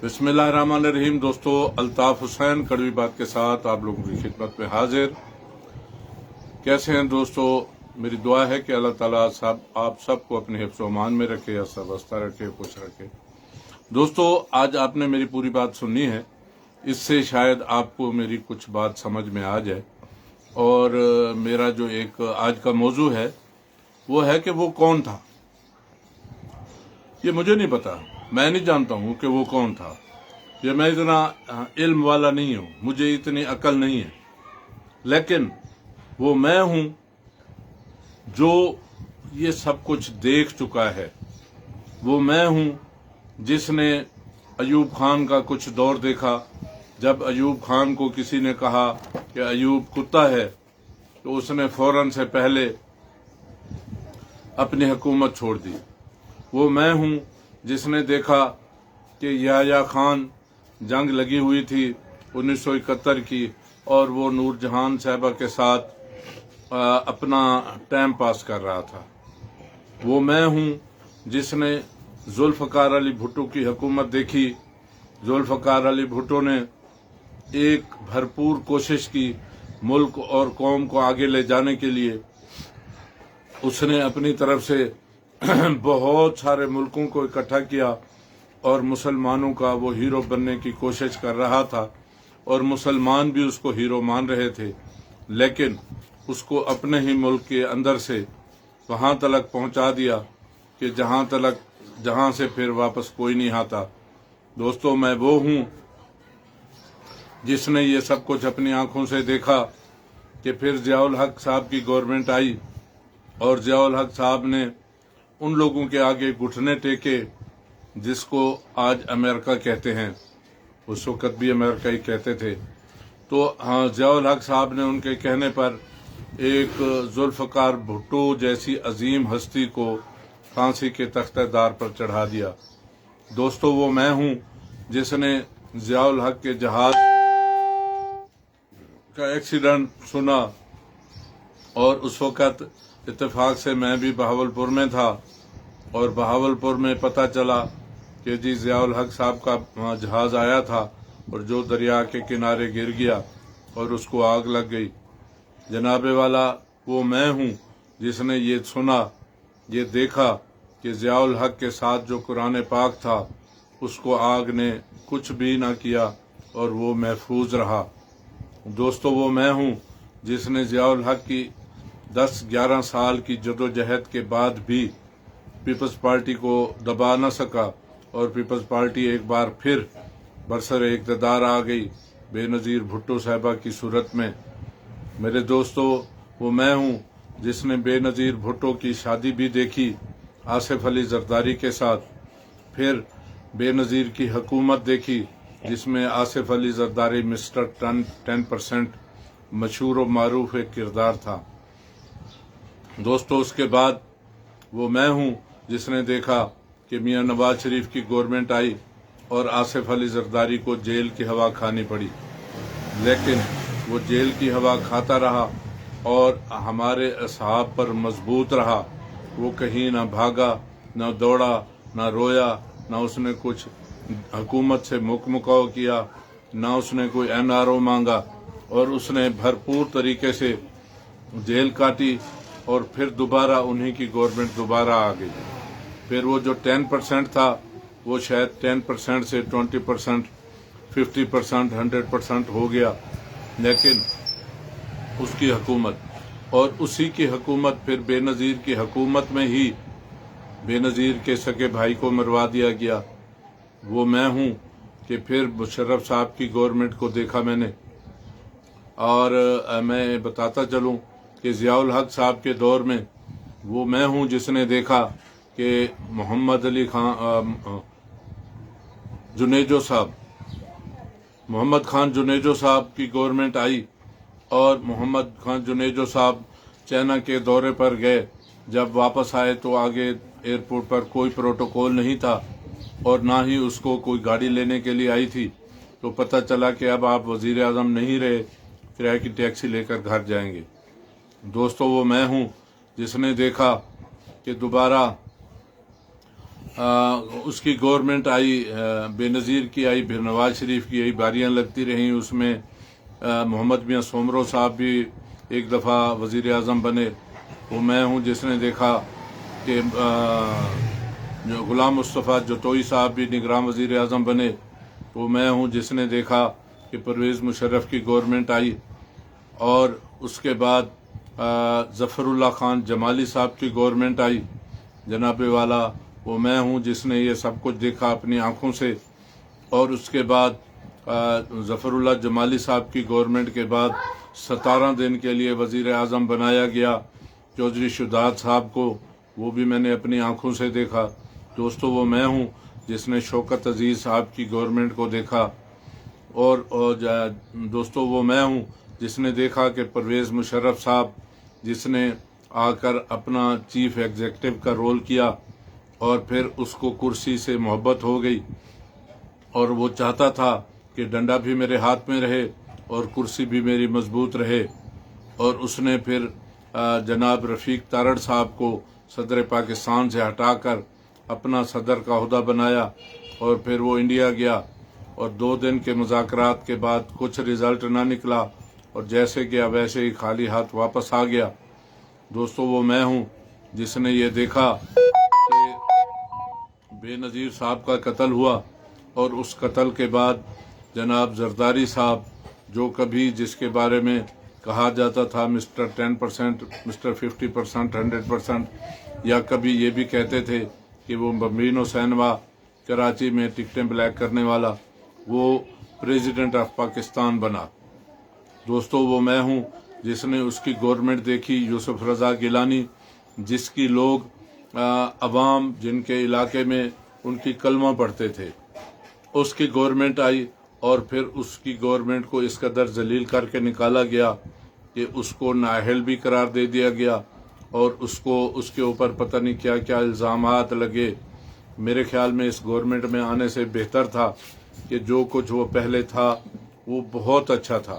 बिस्मिल्लाहिर्रहमानिर्रहीम। दोस्तों, अल्ताफ हुसैन कड़वी बात के साथ आप लोगों की खिदमत में हाजिर। कैसे हैं दोस्तों? मेरी दुआ है कि अल्लाह ताला आप सबको अपने हिफ्ज़ व अमान में रखे, या सरवस्ता रखे, खुश रखे। दोस्तों, आज आपने मेरी पूरी बात सुननी है, इससे शायद आपको मेरी कुछ बात समझ में आ जाए। और मेरा जो एक आज का मौजू है वो है कि वो कौन था। ये मुझे नहीं पता, मैं नहीं जानता हूँ कि वो कौन था। ये मैं इतना इल्म वाला नहीं हूँ, मुझे इतनी अकल नहीं है, लेकिन वो मैं हूँ जो ये सब कुछ देख चुका है। वो मैं हूँ जिसने अयूब खान का कुछ दौर देखा। जब अयूब खान को किसी ने कहा कि अयूब कुत्ता है, तो उसने फौरन से पहले अपनी हुकूमत छोड़ दी। वो मैं हूँ जिसने देखा कि याह्या खान जंग लगी हुई थी 1971 की, और वो नूरजहान साहिबा के साथ अपना टाइम पास कर रहा था। वो मैं हूँ जिसने जुल्फ़कार अली भुट्टो की हुकूमत देखी। जुल्फ़कार अली भुट्टो ने एक भरपूर कोशिश की मुल्क और कौम को आगे ले जाने के लिए। उसने अपनी तरफ से बहुत सारे मुल्कों को इकट्ठा किया और मुसलमानों का वो हीरो बनने की कोशिश कर रहा था, और मुसलमान भी उसको हीरो मान रहे थे। लेकिन उसको अपने ही मुल्क के अंदर से वहां तक पहुंचा दिया कि जहां से फिर वापस कोई नहीं आता। दोस्तों, मैं वो हूं जिसने ये सब कुछ अपनी आंखों से देखा कि फिर ज़ियाउल हक साहब की गवर्नमेंट आई, और ज़ियाउल हक साहब ने उन लोगों के आगे घुटने टेके जिसको आज अमेरिका कहते हैं, उस वक़्त भी अमेरिका ही कहते थे। तो हाँ, ज़ियाउल हक साहब ने उनके कहने पर एक जुल्फ़कार भुट्टो जैसी अजीम हस्ती को फांसी के तख्तेदार पर चढ़ा दिया। दोस्तों, वो मैं हूँ जिसने ज़ियाउल हक के जहाज का एक्सीडेंट सुना, और उस वक़्त इत्तेफाक से मैं भी बहावलपुर में था, और बहावलपुर में पता चला कि जी ज़ियाउल हक साहब का जहाज आया था और जो दरिया के किनारे गिर गया और उसको आग लग गई। जनाबे वाला, वो मैं हूँ जिसने ये सुना, ये देखा कि ज़ियाउल हक के साथ जो कुरान पाक था उसको आग ने कुछ भी ना किया और वो महफूज रहा। दोस्तों, वो मैं हूँ जिसने ज़ियाउल हक की 10-11 साल की जदोजहद के बाद भी पीपल्स पार्टी को दबा न सका, और पीपल्स पार्टी एक बार फिर बरसरे इक़्तिदार आ गई बेनज़ीर भुट्टो साहिबा की सूरत में। मेरे दोस्तों, वो मैं हूँ जिसने बेनज़ीर भुट्टो की शादी भी देखी आसिफ अली ज़रदारी के साथ। फिर बेनज़ीर की हुकूमत देखी जिसमें आसिफ अली ज़रदारी मिस्टर 10% मशहूर व मारूफ एक किरदार था। दोस्तों, उसके बाद वो मैं हूँ जिसने देखा कि मियां नवाज शरीफ की गवर्नमेंट आई और आसिफ अली ज़रदारी को जेल की हवा खानी पड़ी, लेकिन वो जेल की हवा खाता रहा और हमारे असहाब पर मजबूत रहा। वो कहीं ना भागा, ना दौड़ा, ना रोया, ना उसने कुछ हुकूमत से मुकमुकाव किया, ना उसने कोई NRO मांगा, और उसने भरपूर तरीके से जेल काटी, और फिर दोबारा उन्हीं की गवर्नमेंट दोबारा आ गई। फिर वो जो 10% था वो शायद 10% से 20%, 50%, 100% हो गया। लेकिन उसकी हुकूमत, और उसी की हुकूमत फिर बेनज़ीर की हुकूमत में ही बेनज़ीर के सगे भाई को मरवा दिया गया। वो मैं हूँ कि फिर मुशर्रफ साहब की गवर्नमेंट को देखा मैंने, और मैं बताता चलूँ कि ज़ियाउल हक साहब के दौर में वो मैं हूँ जिसने देखा कि मोहम्मद अली खान जुनेजो साहब, मोहम्मद खान जुनेजो साहब की गवर्नमेंट आई, और मोहम्मद खान जुनेजो साहब चाइना के दौरे पर गए। जब वापस आए तो आगे एयरपोर्ट पर कोई प्रोटोकॉल नहीं था, और ना ही उसको कोई गाड़ी लेने के लिए आई थी। तो पता चला कि अब आप वजीर आज़म नहीं रहे, किराए की टैक्सी लेकर घर जाएंगे। दोस्तों, वो मैं हूँ जिसने देखा कि दोबारा اس کی گورنمنٹ آئی، بے نظیر کی آئی، پھر نواز شریف کی آئی، باریاں لگتی رہیں اس میں۔ محمد میاں سومرو صاحب بھی ایک دفعہ وزیر اعظم بنے، وہ میں ہوں جس نے دیکھا کہ جو غلام مصطفیٰ جتوئی صاحب بھی نگراں وزیر اعظم بنے، وہ میں ہوں جس نے دیکھا کہ پرویز مشرف کی گورنمنٹ آئی، اور اس کے بعد ظفر اللہ خان جمالی صاحب کی گورنمنٹ آئی جناب والا، وہ میں ہوں جس نے یہ سب کچھ دیکھا اپنی آنکھوں سے۔ اور اس کے بعد ظفر اللہ جمالی صاحب کی گورنمنٹ کے بعد 17 دن کے لیے وزیر اعظم بنایا گیا چودھری شہزاد صاحب کو، وہ بھی میں نے اپنی آنکھوں سے دیکھا۔ دوستو وہ میں ہوں جس نے شوکت عزیز صاحب کی گورنمنٹ کو دیکھا، اور دوستو وہ میں ہوں جس نے دیکھا کہ پرویز مشرف صاحب جس نے آ کر اپنا چیف ایگزیکٹو کا رول کیا، اور پھر اس کو کرسی سے محبت ہو گئی، اور وہ چاہتا تھا کہ ڈنڈا بھی میرے ہاتھ میں رہے اور کرسی بھی میری مضبوط رہے، اور اس نے پھر جناب رفیق تارڑ صاحب کو صدر پاکستان سے ہٹا کر اپنا صدر کا عہدہ بنایا، اور پھر وہ انڈیا گیا، اور 2 دن کے مذاکرات کے بعد کچھ رزلٹ نہ نکلا، اور جیسے گیا ویسے ہی خالی ہاتھ واپس آ گیا۔ دوستو وہ میں ہوں جس نے یہ دیکھا کہ بے نظیر صاحب کا قتل ہوا، اور اس قتل کے بعد جناب زرداری صاحب جو کبھی جس کے بارے میں کہا جاتا تھا مسٹر 10%، مسٹر 50%، 100%، یا کبھی یہ بھی کہتے تھے کہ وہ مبین حسینوا کراچی میں ٹکٹیں بلیک کرنے والا، وہ پریزیڈنٹ آف پاکستان بنا۔ دوستو وہ میں ہوں جس نے اس کی گورنمنٹ دیکھی، یوسف رضا گیلانی جس کی لوگ عوام جن کے علاقے میں ان کی کلمہ پڑھتے تھے، اس کی گورنمنٹ آئی، اور پھر اس کی گورنمنٹ کو اس قدر ذلیل کر کے نکالا گیا کہ اس کو نااہل بھی قرار دے دیا گیا، اور اس کے اوپر پتہ نہیں کیا کیا الزامات لگے۔ میرے خیال میں اس گورنمنٹ میں آنے سے بہتر تھا کہ جو کچھ وہ پہلے تھا وہ بہت اچھا تھا۔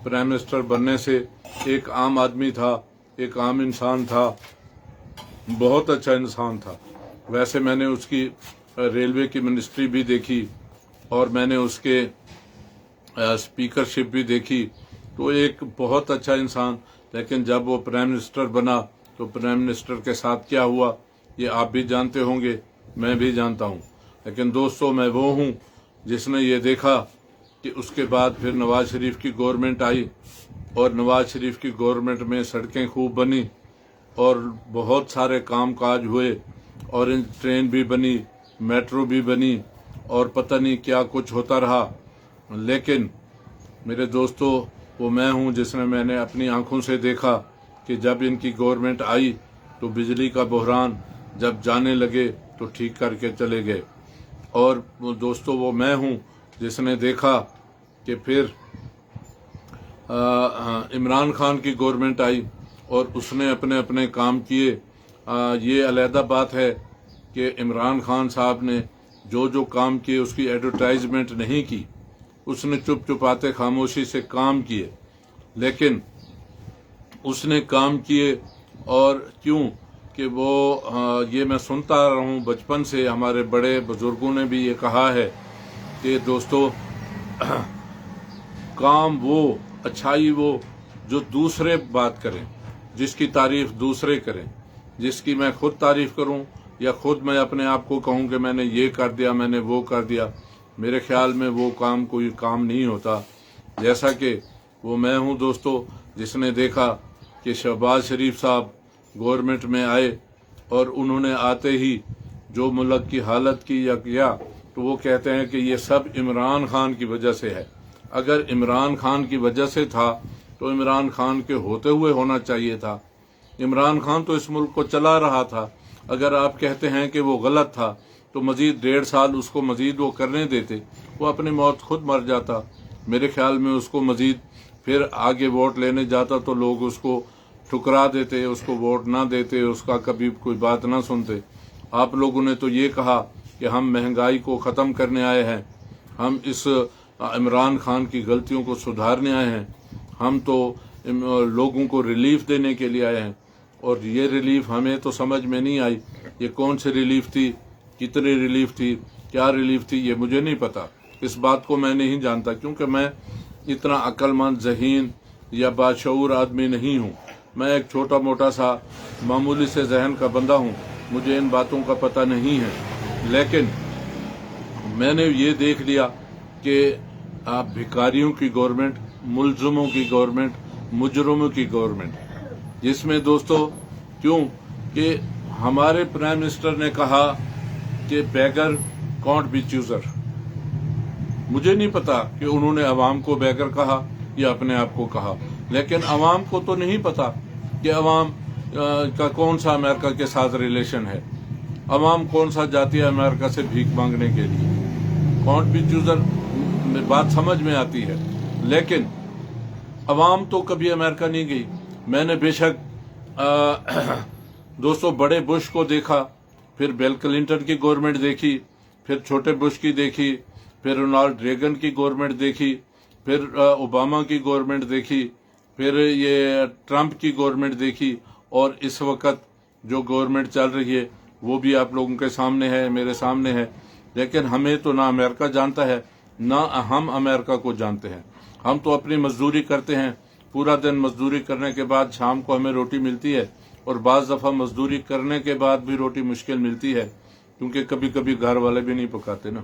پرائم منسٹر بننے سے ایک عام آدمی تھا، ایک عام انسان تھا، بہت اچھا انسان تھا۔ ویسے میں نے اس کی ریلوے کی منسٹری بھی دیکھی، اور میں نے اس کے اسپیکرشپ بھی دیکھی، تو ایک بہت اچھا انسان۔ لیکن جب وہ پرائم منسٹر بنا تو پرائم منسٹر کے ساتھ کیا ہوا یہ آپ بھی جانتے ہوں گے، میں بھی جانتا ہوں۔ لیکن دوستو میں وہ ہوں جس نے یہ دیکھا کہ اس کے بعد پھر نواز شریف کی گورنمنٹ آئی، اور نواز شریف کی گورنمنٹ میں سڑکیں خوب بنی، اور بہت سارے کام کاج ہوئے، اور ٹرین بھی بنی، میٹرو بھی بنی، اور پتہ نہیں کیا کچھ ہوتا رہا۔ لیکن میرے دوستو وہ میں ہوں جس نے میں نے اپنی آنکھوں سے دیکھا کہ جب ان کی گورنمنٹ آئی تو بجلی کا بحران جب جانے لگے تو ٹھیک کر کے چلے گئے، اور دوستو وہ میں ہوں جس نے دیکھا کہ پھر عمران خان کی گورنمنٹ آئی، اور اس نے اپنے اپنے کام کیے۔ یہ علیحدہ بات ہے کہ عمران خان صاحب نے جو کام کیے اس کی ایڈورٹائزمنٹ نہیں کی، اس نے چپ چپاتے خاموشی سے کام کیے، لیکن اس نے کام کیے۔ اور کیوں کہ وہ یہ میں سنتا رہا ہوں بچپن سے، ہمارے بڑے بزرگوں نے بھی یہ کہا ہے کہ دوستو کام وہ، اچھائی وہ جو دوسرے بات کریں، جس کی تعریف دوسرے کریں، جس کی میں خود تعریف کروں یا خود میں اپنے آپ کو کہوں کہ میں نے یہ کر دیا، میں نے وہ کر دیا، میرے خیال میں وہ کام کوئی کام نہیں ہوتا۔ جیسا کہ وہ میں ہوں دوستو جس نے دیکھا کہ شہباز شریف صاحب گورنمنٹ میں آئے، اور انہوں نے آتے ہی جو ملک کی حالت کی یا کیا، تو وہ کہتے ہیں کہ یہ سب عمران خان کی وجہ سے ہے۔ اگر عمران خان کی وجہ سے تھا تو عمران خان کے ہوتے ہوئے ہونا چاہیے تھا۔ عمران خان تو اس ملک کو چلا رہا تھا۔ اگر آپ کہتے ہیں کہ وہ غلط تھا تو مزید 1.5 سال اس کو مزید وہ کرنے دیتے، وہ اپنی موت خود مر جاتا۔ میرے خیال میں اس کو مزید پھر آگے ووٹ لینے جاتا تو لوگ اس کو ٹھکرا دیتے، اس کو ووٹ نہ دیتے، اس کا کبھی کوئی بات نہ سنتے۔ آپ لوگوں نے تو یہ کہا کہ ہم مہنگائی کو ختم کرنے آئے ہیں، ہم اس عمران خان کی غلطیوں کو سدھارنے آئے ہیں، ہم تو لوگوں کو ریلیف دینے کے لیے آئے ہیں۔ اور یہ ریلیف ہمیں تو سمجھ میں نہیں آئی، یہ کون سی ریلیف تھی कितनी रिलीफ थी, क्या रिलीफ थी, ये मुझे नहीं पता। इस बात को मैं नहीं जानता, क्योंकि मैं इतना अक्लमंद, ज़हीन या बाशऊर आदमी नहीं हूँ। मैं एक छोटा मोटा सा मामूली से जहन का बंदा हूँ, मुझे इन बातों का पता नहीं है। लेकिन मैंने ये देख लिया कि आप भिखारियों की गवर्नमेंट, मुलजमों की गवर्नमेंट, मुजरमों की गवर्नमेंट, जिसमें दोस्तों क्यों कि हमारे प्राइम मिनिस्टर ने कहा कि बेगर कांट बी चूजर। मुझे नहीं पता कि उन्होंने अवाम को बेगर कहा या अपने आप को कहा, लेकिन अवाम को तो नहीं पता कि अवाम का कौन सा अमेरिका के साथ रिलेशन है, अवाम कौन सा जाती है अमेरिका से भीख मांगने के लिए। कांट बी चूजर बात समझ में आती है, लेकिन अवाम तो कभी अमेरिका नहीं गई। मैंने बेशक दोस्तों बड़े बुश को देखा, फिर बिल क्लिंटन की गवर्नमेंट देखी, फिर छोटे बुश की देखी, फिर रोनाल्ड रेगन की गवर्नमेंट देखी, फिर ओबामा की गवर्नमेंट देखी, फिर ये ट्रंप की गवर्नमेंट देखी, और इस वक्त जो गवर्नमेंट चल रही है वो भी आप लोगों के सामने है, मेरे सामने है। लेकिन हमें तो ना अमेरिका जानता है, ना हम अमेरिका को जानते हैं। हम तो अपनी मजदूरी करते हैं, पूरा दिन मजदूरी करने के बाद शाम को हमें रोटी मिलती है, और बाज़ दफ़ा मजदूरी करने के बाद भी रोटी मुश्किल मिलती है, क्योंकि कभी कभी घर वाले भी नहीं पकाते ना,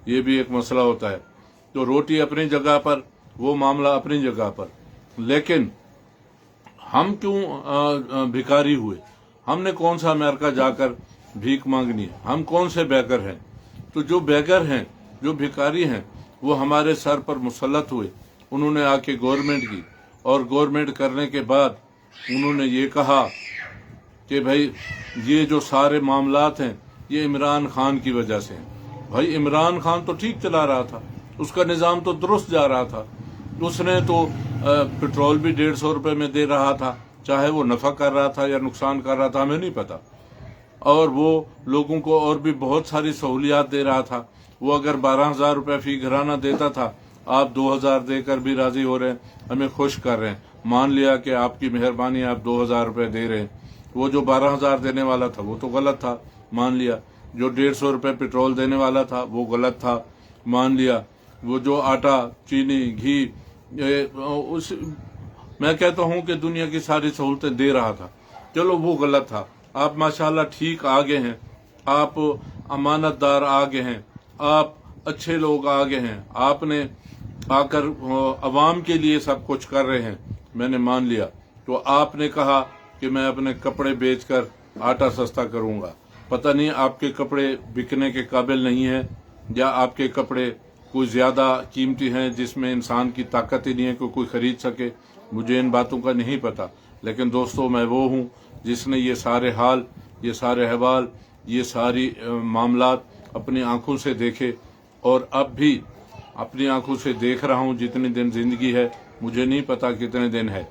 ये भी एक मसला होता है। तो रोटी अपनी जगह पर, वो मामला अपनी जगह पर, लेकिन हम क्यों भिखारी हुए? हमने कौन सा अमेरिका जाकर भीख मांगनी है? हम कौन से बेगर हैं? तो जो बेगर हैं, जो भिखारी हैं, वो हमारे सर पर मुसल्लत हुए। उन्होंने आके गवर्नमेंट की, और गवर्नमेंट करने के बाद उन्होंने ये कहा कि भाई ये जो सारे मामलात हैं ये इमरान खान की वजह से हैं। भाई इमरान खान तो ठीक चला रहा था, उसका निज़ाम तो दुरुस्त जा रहा था, उसने तो पेट्रोल भी 150 रुपए में दे रहा था, चाहे वो नफा कर रहा था या नुकसान कर रहा था हमें नहीं पता, और वो लोगों को और भी बहुत सारी सहूलियात दे रहा था। वो अगर 12,000 रुपए फी घराना देता था, आप 2,000 देकर भी राजी हो रहे हैं, हमें खुश कर रहे हैं, मान लिया कि आपकी मेहरबानी, आप 2,000 रुपए दे रहे हैं। वो जो 12,000 देने वाला था वो तो गलत था, मान लिया। जो 150 रुपए पेट्रोल देने वाला था वो गलत था, मान लिया। वो जो आटा, चीनी, घी, मैं कहता हूं कि दुनिया की सारी सहूलतें दे रहा था, चलो वो गलत था। आप माशाल्लाह ठीक आगे हैं, आप अमानतदार आगे हैं, आप अच्छे लोग आगे हैं, आपने आकर अवाम के लिए सब कुछ कर रहे हैं, मैंने मान लिया। तो आपने कहा कि मैं अपने कपड़े बेचकर आटा सस्ता करूंगा। पता नहीं आपके कपड़े बिकने के काबिल नहीं है, या आपके कपड़े कोई ज्यादा कीमती हैं जिसमें इंसान की ताकत ही नहीं है कि कोई खरीद सके, मुझे इन बातों का नहीं पता। लेकिन दोस्तों मैं वो हूँ जिसने ये सारे हाल, ये सारे अहवाल, ये सारी मामलात अपनी आंखों से देखे, और अब भी अपनी आंखों से देख रहा हूँ। जितने दिन जिंदगी है मुझे नहीं पता कितने दिन है,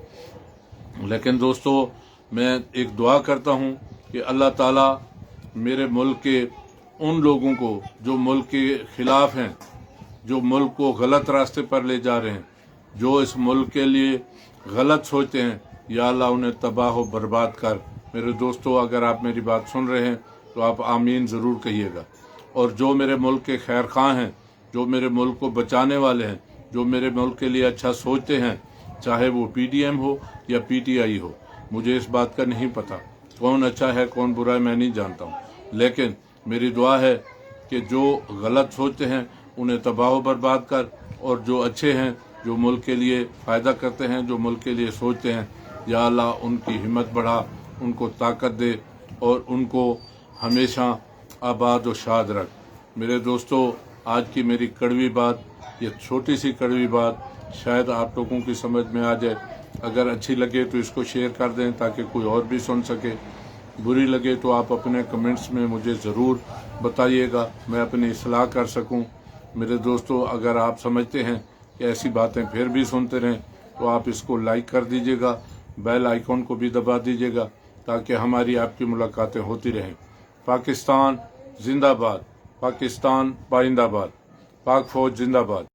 लेकिन दोस्तों मैं एक दुआ करता हूँ कि अल्लाह ताला मेरे मुल्क के उन लोगों को जो मुल्क के खिलाफ हैं, जो मुल्क को गलत रास्ते पर ले जा रहे हैं, जो इस मुल्क के लिए गलत सोचते हैं, या अल्लाह उन्हें तबाह व बर्बाद कर। मेरे दोस्तों अगर आप मेरी बात सुन रहे हैं तो आप आमीन ज़रूर कहिएगा। और जो मेरे मुल्क के खैर खां हैं, जो मेरे मुल्क को बचाने वाले हैं, जो मेरे मुल्क के लिए अच्छा सोचते हैं, चाहे वो PDM हो या PTI हो, मुझे इस बात का नहीं पता कौन अच्छा है कौन बुरा है, मैं नहीं जानता हूँ। लेकिन मेरी दुआ है कि जो गलत सोचते हैं उन्हें तबाह व बर्बाद कर, और जो अच्छे हैं, जो मुल्क के लिए फ़ायदा करते हैं, जो मुल्क के लिए सोचते हैं, या अल्लाह उनकी हिम्मत बढ़ा, उनको ताकत दे, और उनको हमेशा आबाद व शाद रख। मेरे दोस्तों आज की मेरी कड़वी बात, ये छोटी सी कड़वी बात शायद आप लोगों की समझ में आ जाए। अगर अच्छी लगे तो इसको शेयर कर दें ताकि कोई और भी सुन सके, बुरी लगे तो आप अपने कमेंट्स में मुझे ज़रूर बताइएगा, मैं अपनी इस्लाह कर सकूं। मेरे दोस्तों अगर आप समझते हैं कि ऐसी बातें फिर भी सुनते रहें तो आप इसको लाइक कर दीजिएगा, बेल आइकॉन को भी दबा दीजिएगा, ताकि हमारी आपकी मुलाकातें होती रहें। पाकिस्तान जिंदाबाद, पाकिस्तान पाइंदाबाद, पाक फौज जिंदाबाद।